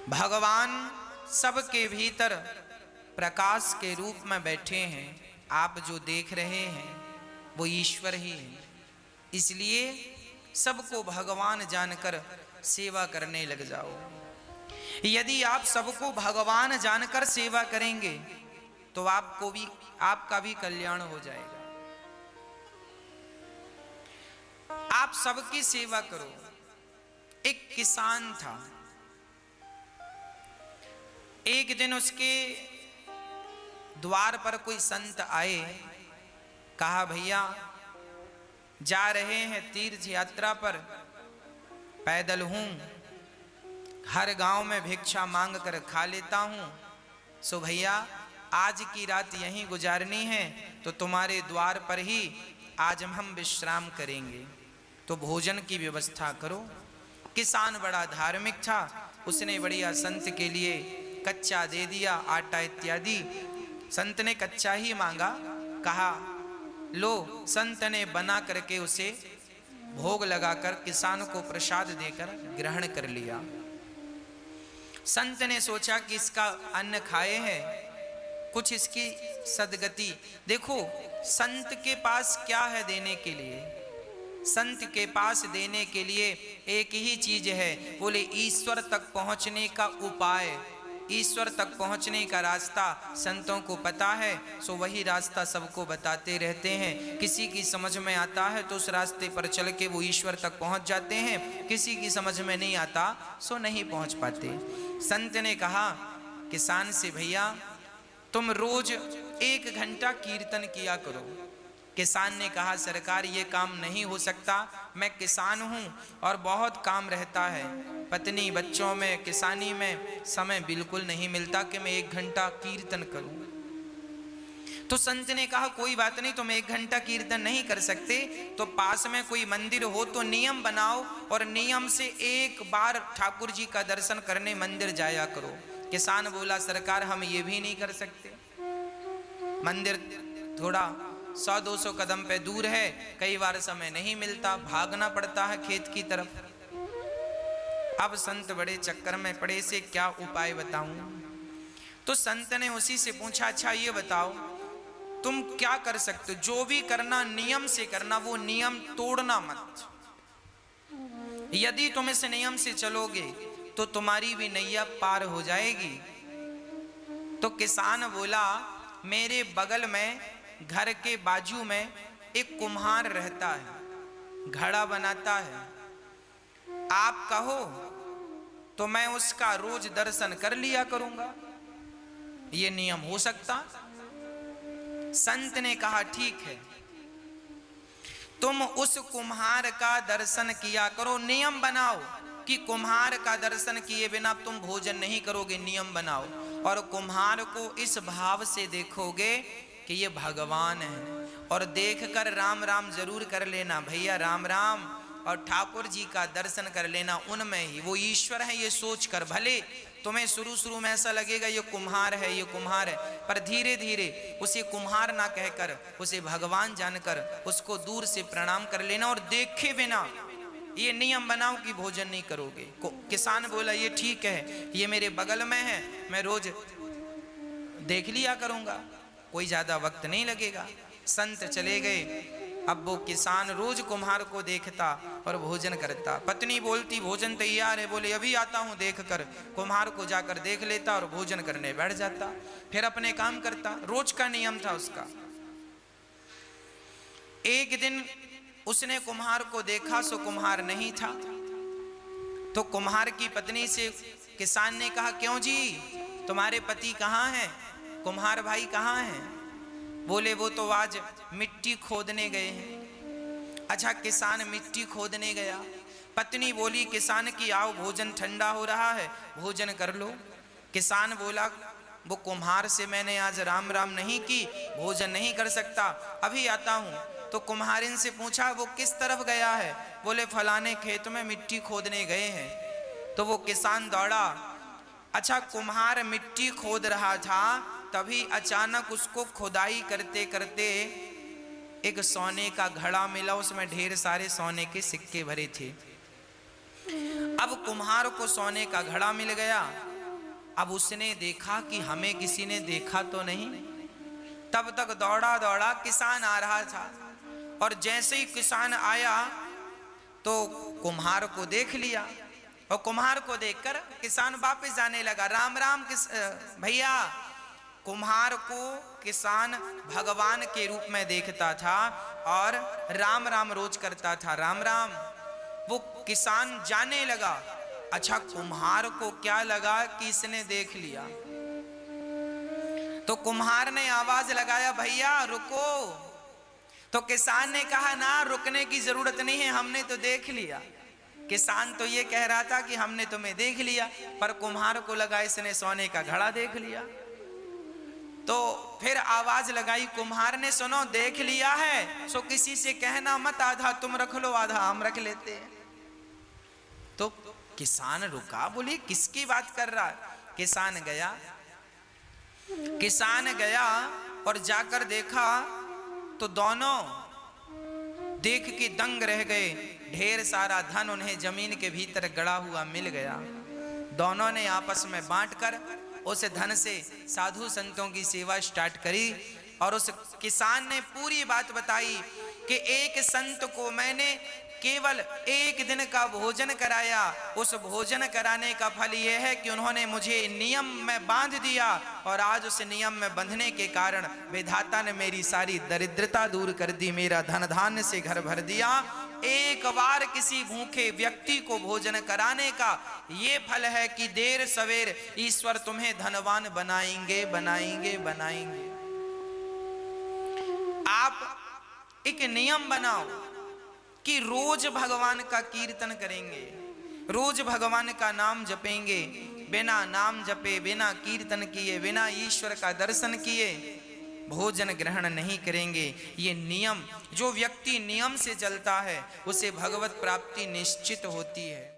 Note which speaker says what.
Speaker 1: भगवान सबके भीतर प्रकाश के रूप में बैठे हैं। आप जो देख रहे हैं वो ईश्वर ही है। इसलिए सबको भगवान जानकर सेवा करने लग जाओ। यदि आप सबको भगवान जानकर सेवा करेंगे तो आपका भी कल्याण हो जाएगा। आप सबकी सेवा करो। एक किसान था, एक दिन उसके द्वार पर कोई संत आए। कहा, भैया जा रहे हैं तीर्थ यात्रा पर, पैदल हूं, हर गांव में भिक्षा मांग कर खा लेता हूं, सो भैया आज की रात यहीं गुजारनी है तो तुम्हारे द्वार पर ही आज हम विश्राम करेंगे, तो भोजन की व्यवस्था करो। किसान बड़ा धार्मिक था, उसने बढ़िया संत के लिए कच्चा दे दिया, आटा इत्यादि। संत ने कच्चा ही मांगा, कहा लो। संत ने बना करके उसे भोग लगाकर किसान को प्रसाद देकर ग्रहण कर लिया। संत ने सोचा कि इसका अन्न खाए हैं, कुछ इसकी सदगति। देखो संत के पास क्या है देने के लिए? संत के पास देने के लिए एक ही चीज है, बोले ईश्वर तक पहुंचने का उपाय, ईश्वर तक पहुंचने का रास्ता संतों को पता है, सो वही रास्ता सबको बताते रहते हैं। किसी की समझ में आता है तो उस रास्ते पर चल के वो ईश्वर तक पहुंच जाते हैं, किसी की समझ में नहीं आता सो नहीं पहुंच पाते। संत ने कहा किसान से, भैया तुम रोज 1 घंटा कीर्तन किया करो। किसान ने कहा, सरकार ये काम नहीं हो सकता, मैं किसान हूं और बहुत काम रहता है, पत्नी बच्चों में किसानी में समय बिल्कुल नहीं मिलता कि मैं 1 घंटा कीर्तन करूं। तो संत ने कहा कोई बात नहीं, तुम 1 घंटा कीर्तन नहीं कर सकते तो पास में कोई मंदिर हो तो नियम बनाओ और नियम से 1 बार ठाकुर जी का दर्शन करने मंदिर जाया करो। किसान बोला, सरकार हम ये भी नहीं कर सकते, मंदिर थोड़ा 100-200 कदम पे दूर है, कई बार समय नहीं मिलता, भागना पड़ता है खेत की तरफ। अब संत बड़े चक्कर में पड़े, से क्या उपाय बताऊं? तो संत ने उसी से पूछा, अच्छा ये बताओ तुम क्या कर सकते हो? जो भी करना नियम से करना, वो नियम तोड़ना मत। यदि तुम इस नियम से चलोगे तो तुम्हारी भी नैया पार हो जाएगी। तो किसान बोला, मेरे बगल में घर के बाजू में एक कुम्हार रहता है, घड़ा बनाता है, आप कहो तो मैं उसका रोज दर्शन कर लिया करूंगा, ये नियम हो सकता? संत ने कहा ठीक है, तुम उस कुम्हार का दर्शन किया करो, नियम बनाओ कि कुम्हार का दर्शन किए बिना तुम भोजन नहीं करोगे, नियम बनाओ। और कुम्हार को इस भाव से देखोगे कि ये भगवान है, और देखकर राम राम जरूर कर लेना, भैया राम राम, और ठाकुर जी का दर्शन कर लेना, उनमें ही वो ईश्वर है ये सोचकर। भले तुम्हें शुरू में ऐसा लगेगा ये कुम्हार है, ये कुम्हार है, पर धीरे धीरे उसे कुम्हार ना कहकर उसे भगवान जानकर उसको दूर से प्रणाम कर लेना, और देखे बिना ये नियम बनाओ कि भोजन नहीं करोगे। किसान बोला ये ठीक है, ये मेरे बगल में है, मैं रोज देख लिया करूंगा, कोई ज्यादा वक्त नहीं लगेगा। संत चले गए। अब वो किसान रोज कुम्हार को देखता और भोजन करता। पत्नी बोलती भोजन तैयार है, बोले अभी आता हूं देखकर। कुम्हार को जाकर देख लेता और भोजन करने बैठ जाता, फिर अपने काम करता। रोज का नियम था उसका। एक दिन उसने कुम्हार को देखा, सो कुम्हार नहीं था। तो कुम्हार की पत्नी से किसान ने कहा, क्यों जी तुम्हारे पति कहाँ हैं, कुम्हार भाई कहाँ हैं? बोले वो तो आज मिट्टी खोदने गए हैं। अच्छा, किसान मिट्टी खोदने गया। पत्नी बोली किसान की, आओ भोजन ठंडा हो रहा है, भोजन कर लो। किसान बोला वो कुम्हार से मैंने आज राम राम नहीं की, भोजन नहीं कर सकता, अभी आता हूँ। तो कुम्हारिन से पूछा वो किस तरफ गया है? बोले फलाने खेत में मिट्टी खोदने गए हैं। तो वो किसान दौड़ा। अच्छा, कुम्हार मिट्टी खोद रहा था, तभी अचानक उसको खुदाई करते करते एक सोने का घड़ा मिला, उसमें ढेर सारे सोने के सिक्के भरे थे। अब कुम्हार को सोने का घड़ा मिल गया, अब उसने देखा कि हमें किसी ने देखा तो नहीं। तब तक दौड़ा दौड़ा किसान आ रहा था, और जैसे ही किसान आया तो कुम्हार को देख लिया, और कुम्हार को देखकर किसान वापस जाने लगा। राम राम भैया। कुम्हार को किसान भगवान के रूप में देखता था और राम राम रोज करता था, राम राम। वो किसान जाने लगा। अच्छा, कुम्हार को क्या लगा कि इसने देख लिया, तो कुम्हार ने आवाज लगाया, भैया रुको। तो किसान ने कहा, ना रुकने की जरूरत नहीं है, हमने तो देख लिया। किसान तो ये कह रहा था कि हमने तुम्हें देख लिया, पर कुम्हार को लगा इसने सोने का घड़ा देख लिया। तो फिर आवाज लगाई कुम्हार ने, सुनो देख लिया है सो किसी से कहना मत, आधा तुम रख लो आधा हम रख लेते हैं। तो किसान रुका, बोली किसकी बात कर रहा है। किसान गया और जाकर देखा तो दोनों देख के दंग रह गए। ढेर सारा धन उन्हें जमीन के भीतर गड़ा हुआ मिल गया। दोनों ने आपस में बांटकर उस धन से साधु संतों की सेवा स्टार्ट करी। और उस किसान ने पूरी बात बताई कि एक संत को मैंने केवल एक दिन का भोजन कराया, उस भोजन कराने का फल यह है कि उन्होंने मुझे नियम में बांध दिया, और आज उस नियम में बंधने के कारण विधाता ने मेरी सारी दरिद्रता दूर कर दी, मेरा धन धान्य से घर भर दिया। एक बार किसी भूखे व्यक्ति को भोजन कराने का ये फल है कि देर सवेर ईश्वर तुम्हें धनवान बनाएंगे बनाएंगे बनाएंगे। आप एक नियम बनाओ कि रोज भगवान का कीर्तन करेंगे, रोज भगवान का नाम जपेंगे। बिना नाम जपे, बिना कीर्तन किए, बिना ईश्वर का दर्शन किए भोजन ग्रहण नहीं करेंगे। ये नियम, जो व्यक्ति नियम से चलता है उसे भगवत प्राप्ति निश्चित होती है।